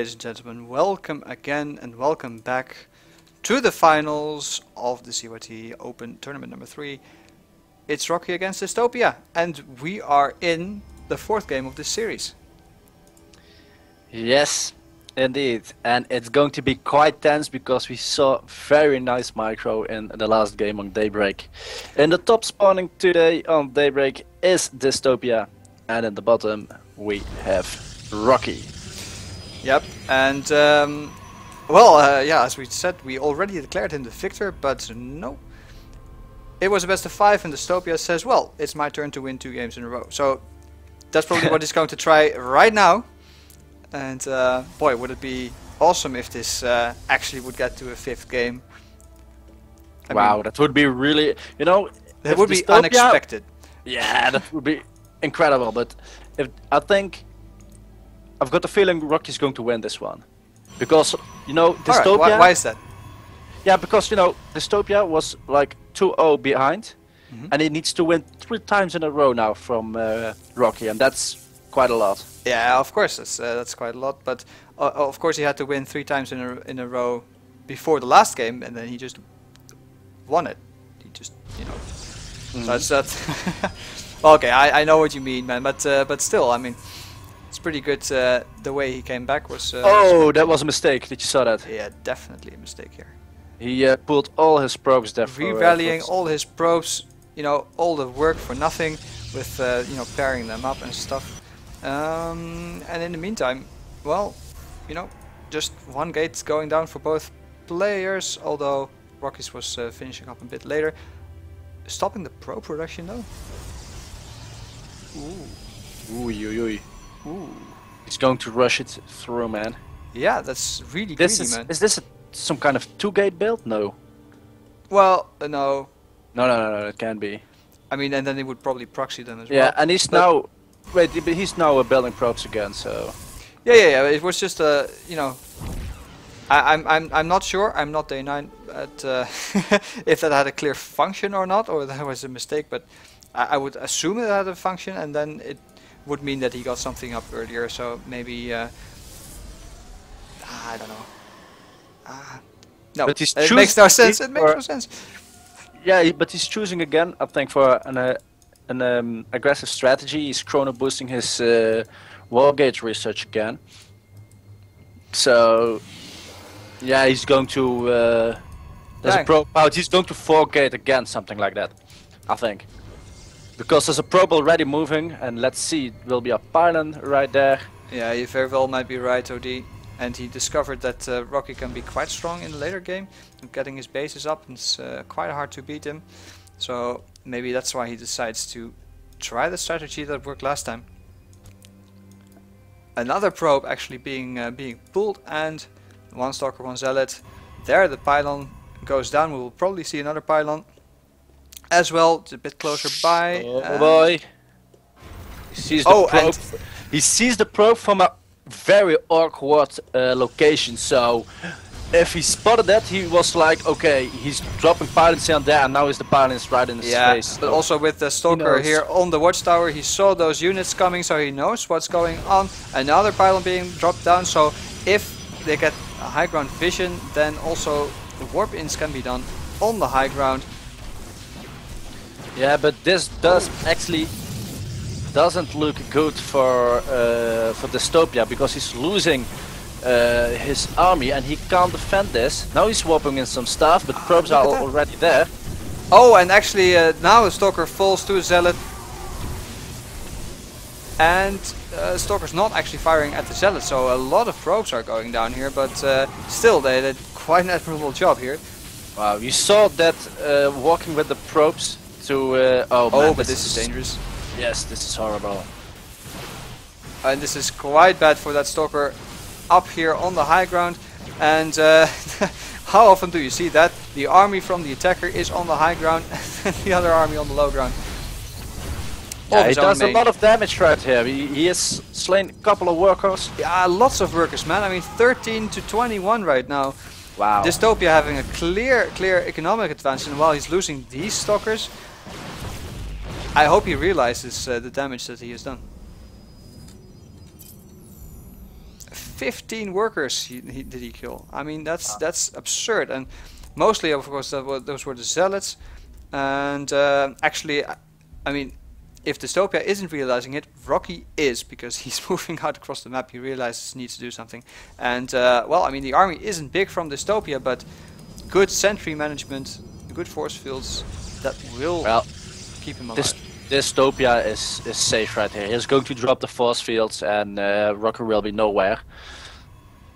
ladies and gentlemen, welcome again and welcome back to the finals of the CYT Open Tournament number 3. It's Rockie against Dystopia, and we are in the 4th game of this series. Yes, indeed, and it's going to be quite tense because we saw very nice micro in the last game on Daybreak. In the top spawning today on Daybreak is Dystopia, and in the bottom we have Rockie. Yep, and yeah, as we said, we already declared him the victor, but no. It was a best of 5 and Dystopia says, well, it's my turn to win 2 games in a row. So that's probably what he's going to try right now. And boy, would it be awesome if this actually would get to a 5th game. I mean, that would be really, you know, that would be Dystopia, unexpected. Yeah, that would be incredible, but I think I've got the feeling Rockie's going to win this one. Because, you know, Dystopia... Right, why is that? Yeah, because, you know, Dystopia was like 2-0 behind. And he needs to win 3 times in a row now from Rockie, and that's quite a lot. Yeah, of course, that's quite a lot. But of course he had to win 3 times in a row before the last game, and then he just won it. He just, you know... So that's... Okay, I know what you mean, man, but still, I mean... It's pretty good. The way he came back was. That was a mistake. Did you saw that? Yeah, definitely a mistake here. He pulled all his probes there. Rallying all his probes, you know, all the work for nothing, with you know, pairing them up and stuff. And in the meantime, well, you know, just 1 gate going down for both players. Although Rockie's was finishing up a bit later, stopping the probe production though. Ooh. Ooh. He's going to rush it through, man. Yeah, that's really greedy, man. Is this some kind of 2-gate build? No. Well, no. No, it can't be. I mean, and then he would probably proxy them as well. Yeah, and he's now... Wait, but he's now building probes again, so... Yeah. It was just you know... I'm not sure. I'm not day 9 at if that had a clear function or not, or that was a mistake. But I would assume it had a function, and then it would mean that he got something up earlier. So maybe I don't know. No, but it makes no sense. It makes no sense. Yeah, but he's choosing again, I think, for an aggressive strategy. He's chrono boosting his wall gauge research again. So yeah, he's going to. There's a probe out. He's going to 4-gate again, something like that, I think. Because there's a probe already moving, and let's see, it will be a pylon right there. Yeah, you very well might be right, OD. And he discovered that Rockie can be quite strong in the later game, getting his bases up, and it's quite hard to beat him. So maybe that's why he decides to try the strategy that worked last time. Another probe actually being pulled, and 1 Stalker, 1 Zealot. There the pylon goes down. We will probably see another pylon as well. It's a bit closer by. Oh boy! He sees the probe. He sees the probe from a very awkward location. So if he spotted that, he was like, okay, he's dropping pylons here and there, and now the pylons right in his face. But also with the Stalker here on the watchtower, he saw those units coming, so he knows what's going on. Another pylon being dropped down. So if they get a high ground vision, then also the warp ins can be done on the high ground. Yeah, but this doesn't look good for Dystopia, because he's losing his army and he can't defend this. Now he's swapping in some stuff, but probes are already there. Oh, and actually now the Stalker falls to a Zealot, and Stalker's not actually firing at the Zealot, so a lot of probes are going down here, but still they did quite an admirable job here. Wow, you saw that walking with the probes to but this is dangerous. Yes, this is horrible. And this is quite bad for that Stalker up here on the high ground. And how often do you see that? The army from the attacker is on the high ground and the other army on the low ground. Yeah, he does a lot of damage right here. He has slain a couple of workers. Yeah, lots of workers, man. I mean, 13 to 21 right now. Wow. Dystopia having a clear economic advantage, and while he's losing these Stalkers, I hope he realizes the damage that he has done. 15 workers did he kill. I mean, that's absurd. And mostly, of course, those were the zealots. And actually, I mean, if Dystopia isn't realizing it, Rockie is, because he's moving out across the map. He realizes he needs to do something. And well, I mean, the army isn't big from Dystopia, but good sentry management, good force fields, that will keep him alive. Dystopia is safe right here. He's going to drop the force fields, and Rockie will be nowhere.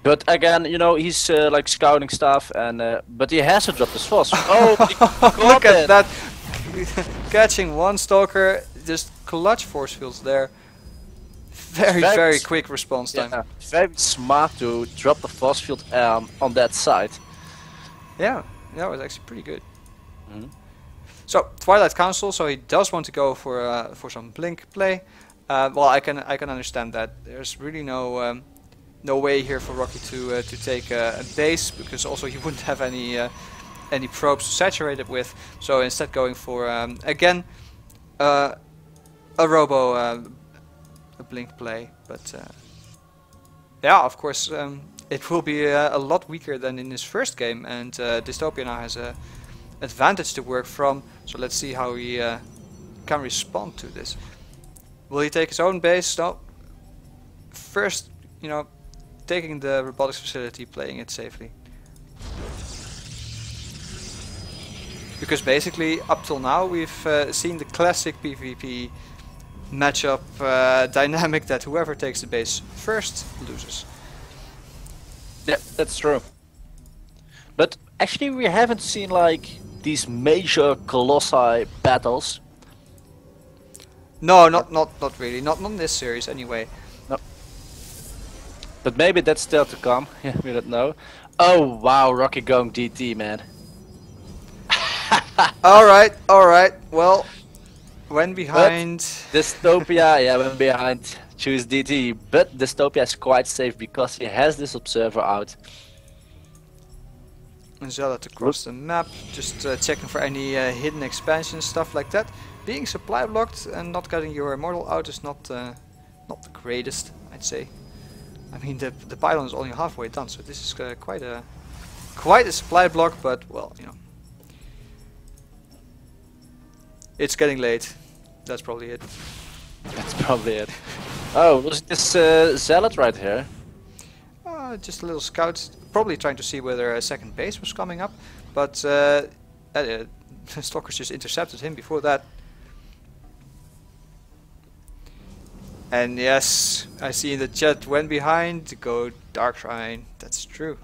But again, you know, he's like scouting stuff, and but he has to drop his force. Oh, look at that! Catching one stalker, just clutch force fields there. Very quick response time. Yeah, very smart to drop the force field on that side. Yeah, that was actually pretty good. So Twilight Council, so he does want to go for some blink play. Well, I can understand that. There's really no way here for Rockie to take a base, because also he wouldn't have any probes to saturate it with. So instead going for again a robo a blink play, but yeah, of course it will be a lot weaker than in his first game, and Dystopia now has a advantage to work from. So let's see how he can respond to this. Will he take his own base? No. First, you know, taking the robotics facility, playing it safely. Because basically, up till now, we've seen the classic PvP matchup dynamic that whoever takes the base first loses. Yeah, that's true. But actually, we haven't seen like these major colossi battles. No, not really. Not in this series anyway. No. But maybe that's still to come. Yeah, we don't know. Oh wow, Rockie going DT, man. all right. Well, when behind Dystopia, yeah, when behind, choose DT. But Dystopia is quite safe because he has this observer out. Zealot across the map, just checking for any hidden expansion, stuff like that. Being supply blocked and not getting your immortal out is not the greatest, I'd say. I mean, the pylon is only halfway done, so this is quite a supply block. But well, you know, it's getting late. That's probably it. That's probably it. Oh, was this zealot right here? Just a little scout, probably trying to see whether a second base was coming up, but Stalkers just intercepted him before that. And yes, I see in the chat, when behind, go Dark Shrine. That's true.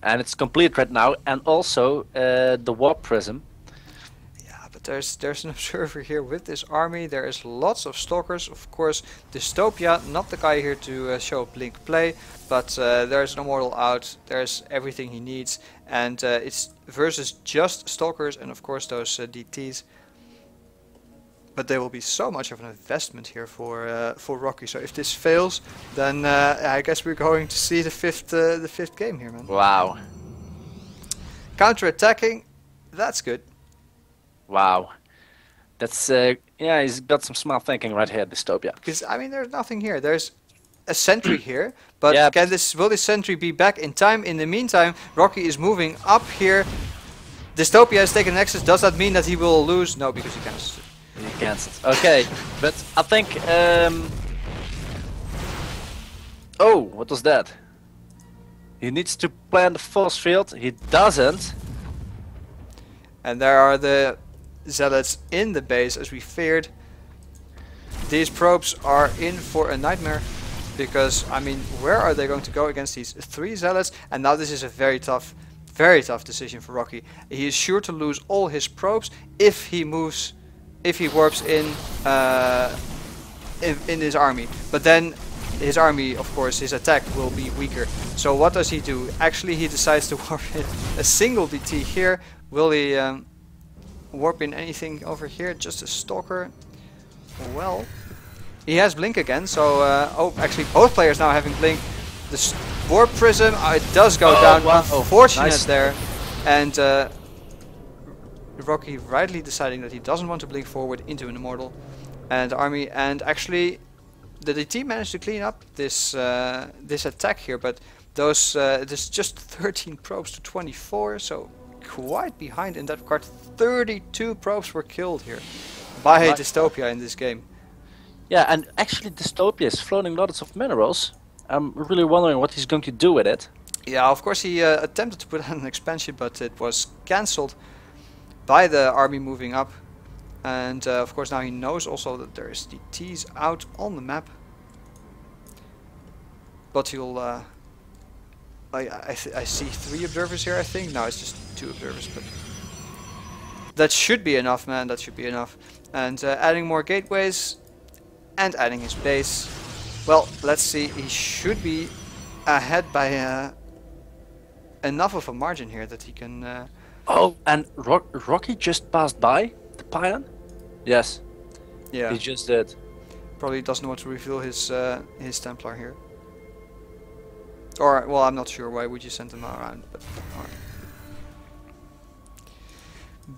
And it's complete right now, and also the Warp Prism. There's an observer here with this army. There is lots of stalkers, of course. Dystopia, not the guy here to show blink play, but there's an immortal out. There's everything he needs, and it's versus just stalkers and of course those DTs. But there will be so much of an investment here for Rockie. So if this fails, then I guess we're going to see the fifth game here, man. Wow. Counter-attacking, that's good. Wow, that's yeah, he's got some smart thinking right here, Dystopia. Because I mean, there's nothing here. There's a sentry here, but yeah, will this sentry be back in time? In the meantime, Rockie is moving up here. Dystopia has taken Nexus. Does that mean that he will lose? No, because he cancels it. He cancels. Okay, but I think. Oh, what was that? He needs to plant the force field. He doesn't. And there are the zealots in the base, as we feared. These probes are in for a nightmare, because I mean, where are they going to go against these three zealots? And now this is a very tough decision for Rockie. He is sure to lose all his probes if he warps in his army. But then his army, of course, his attack will be weaker. So what does he do? Actually, he decides to warp in a single DT here. Will he warp in anything over here? Just a stalker? Well, he has blink again, so oh, actually both players now having blink. The warp prism, it does go down. Wow. Unfortunate Nice. there. And Rockie rightly deciding that he doesn't want to blink forward into an immortal and army, and actually the DT managed to clean up this this attack here, but those there's just 13 probes to 24, so quite behind in that regard. 32 probes were killed here by Dystopia in this game. Yeah, and actually Dystopia is floating lots of minerals. I'm really wondering what he's going to do with it. Yeah, of course he attempted to put an expansion, but it was cancelled by the army moving up. And of course now he knows also that there is DTs out on the map. But he'll... I see 3 observers here, I think. No, it's just 2 observers, but... that should be enough, man. That should be enough. And adding more gateways and adding his base. Well, let's see. He should be ahead by enough of a margin here that he can... Oh, and Rockie just passed by the pylon? Yes. Yeah. He just did. Probably doesn't want to reveal his Templar here. Or, well, I'm not sure why would you send them around, but alright.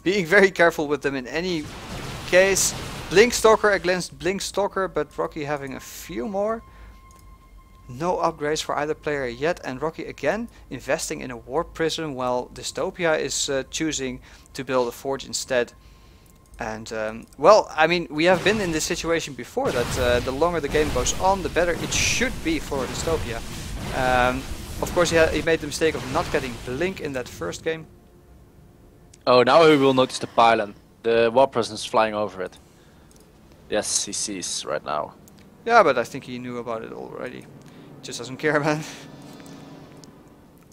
Being very careful with them in any case. Blink Stalker against Blink Stalker, but Rockie having a few more. No upgrades for either player yet, and Rockie again investing in a Warp Prism while Dystopia is choosing to build a Forge instead. And well, I mean, we have been in this situation before that the longer the game goes on, the better it should be for Dystopia. Of course, he made the mistake of not getting Blink in that first game. Oh, now he will notice the pylon. The Warp Prism is flying over it. Yes, he sees right now. Yeah, but I think he knew about it already. Just doesn't care, man.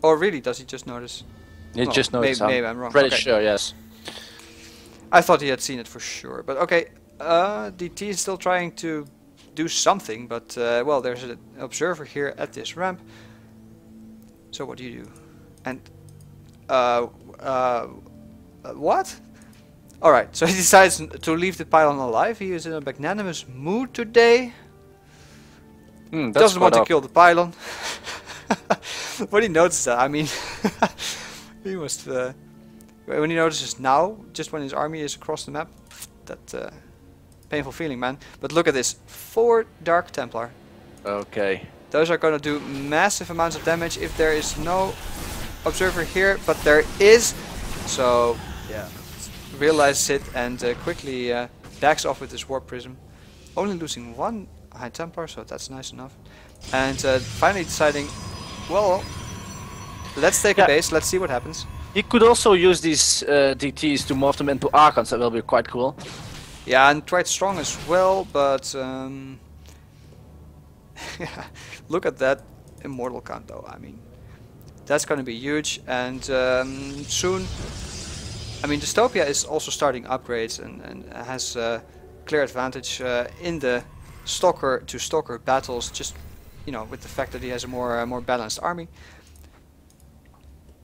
Or really, does he just notice? He just noticed. Maybe I'm wrong. Pretty Okay. sure, yes. I thought he had seen it for sure. But okay, DT is still trying to do something. But well, there's an observer here at this ramp. So what do you do? And what? Alright, so he decides to leave the pylon alive. He is in a magnanimous mood today. Doesn't want to kill the pylon. When he noticed that, I mean, he must. When he notices now, just when his army is across the map, that painful feeling, man. But look at this: 4 Dark Templar. Okay. Those are going to do massive amounts of damage if there is no observer here, but there is. So yeah, realizes it and quickly backs off with his Warp Prism, only losing 1 High Templar, so that's nice enough. And finally deciding, well, let's take a base, let's see what happens. He could also use these DTs to morph them into Archons, that will be quite cool. Yeah, and quite strong as well, but look at that immortal count though. I mean, that's going to be huge, and soon, I mean, Dystopia is also starting upgrades and has clear advantage in the Stalker to Stalker battles, just, you know, with the fact that he has a more balanced army.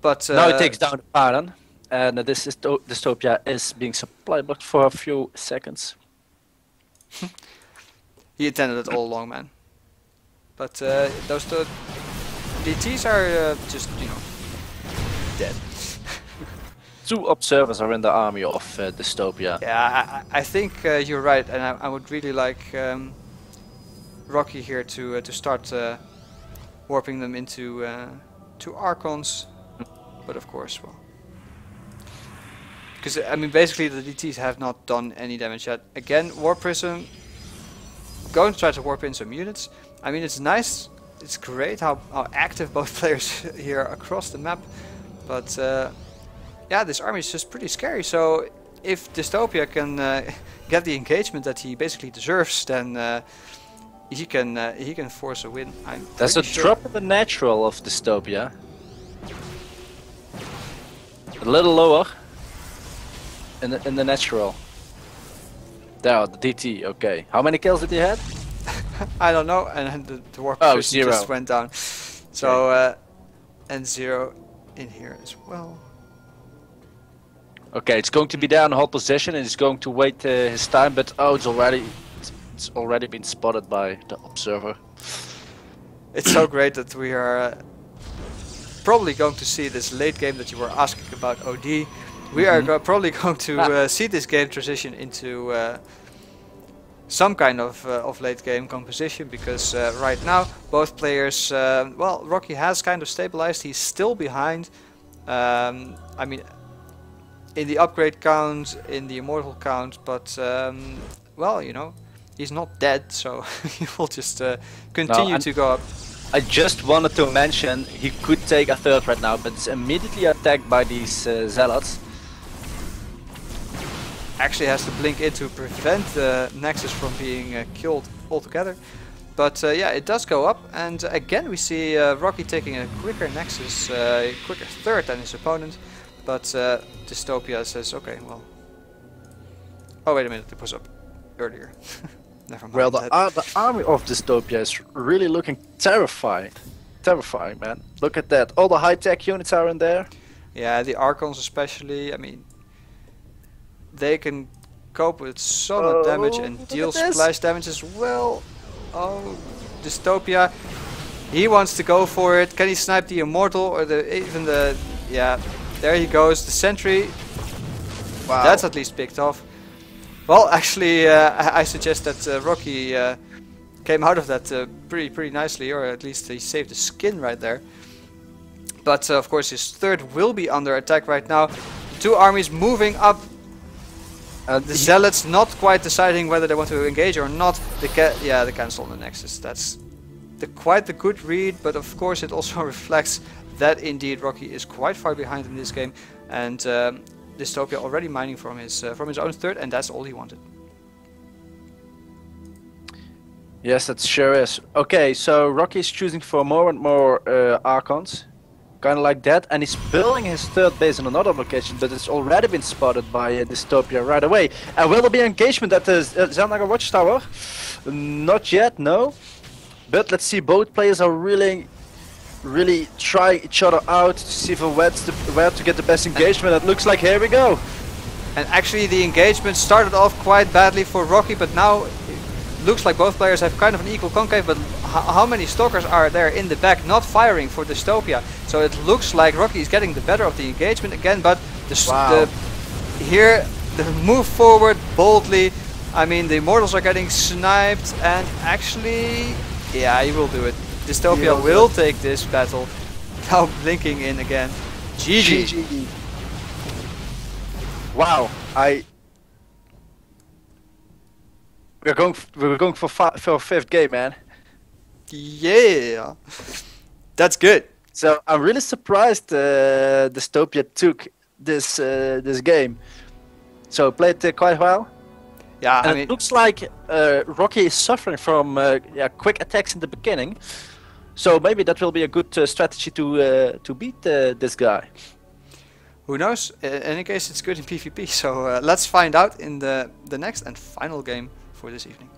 But now he takes down the pylon, and this is Dystopia is being supply blocked for a few seconds. He intended it all along, man. But those DTs are just, you know, dead. 2 observers are in the army of Dystopia. Yeah, I think you're right, and I would really like Rockie here to start warping them into to Archons. But of course, well, because I mean, basically the DTs have not done any damage yet. Again, Warp Prism, going to try to warp in some units. I mean, it's nice, it's great how active both players here across the map. But yeah, this army is just pretty scary. So if Dystopia can get the engagement that he basically deserves, then he can force a win. There's a drop in the natural of Dystopia. A little lower in the natural. There, the DT. Okay. How many kills did he have? I don't know. And the warp zero. just went down. So and 0 in here as well. Okay, it's going to be there in hold position, and he's going to wait his time. But oh, it's already been spotted by the observer. It's so great that we are probably going to see this late game that you were asking about, OD. We are probably going to see this game transition into some kind of late game composition, because right now both players, well, Rockie has kind of stabilized. He's still behind. I mean, in the upgrade count, in the immortal count, but well, you know, he's not dead, so he will just continue to go up. I just wanted to mention he could take a third right now, but it's immediately attacked by these zealots. Actually has to blink in to prevent the Nexus from being killed altogether. But yeah, it does go up, and again we see Rockie taking a quicker Nexus, quicker third than his opponent. But Dystopia says, okay, well... Oh, wait a minute, it was up earlier. Never mind. Well, the army of Dystopia is really looking terrifying. Terrifying, man. Look at that. All the high-tech units are in there. Yeah, the Archons especially, I mean... They can cope with so much damage and deal splash damage as well. Oh, Dystopia. He wants to go for it. Can he snipe the Immortal or even the... Yeah, there he goes. The Sentry. Wow. That's at least picked off. Well, actually, I suggest that Rockie came out of that pretty nicely, or at least he saved the skin right there. But of course his third will be under attack right now. Two armies moving up. The Zealots not quite deciding whether they want to engage or not. They cancel on the Nexus. That's quite the good read, but of course it also reflects that indeed Rockie is quite far behind in this game, and Dystopia already mining from his own third, and that's all he wanted. Yes, that sure is. Okay, so Rockie is choosing for more and more Archons. Kind of like that, and he's building his third base in another location, but it's already been spotted by Dystopia right away. And will there be engagement at the Xel'Naga Watchtower? Not yet, no. But let's see, both players are really trying each other out to see for where to get the best engagement. It looks like here we go. And actually the engagement started off quite badly for Rockie, but now it looks like both players have kind of an equal concave, but how many Stalkers are there in the back not firing for Dystopia? So it looks like Rockie is getting the better of the engagement again, but here the move forward boldly. I mean, the Immortals are getting sniped, and actually, yeah, he will do it. Dystopia will take this battle. Now blinking in again. GG. Wow, we're going for fifth game, man. Yeah, that's good. So I'm really surprised Dystopia took this game. So played quite well. Yeah, and I mean, it looks like Rockie is suffering from quick attacks in the beginning. So maybe that will be a good strategy to beat this guy. Who knows? In any case, it's good in PvP. So let's find out in the next and final game for this evening.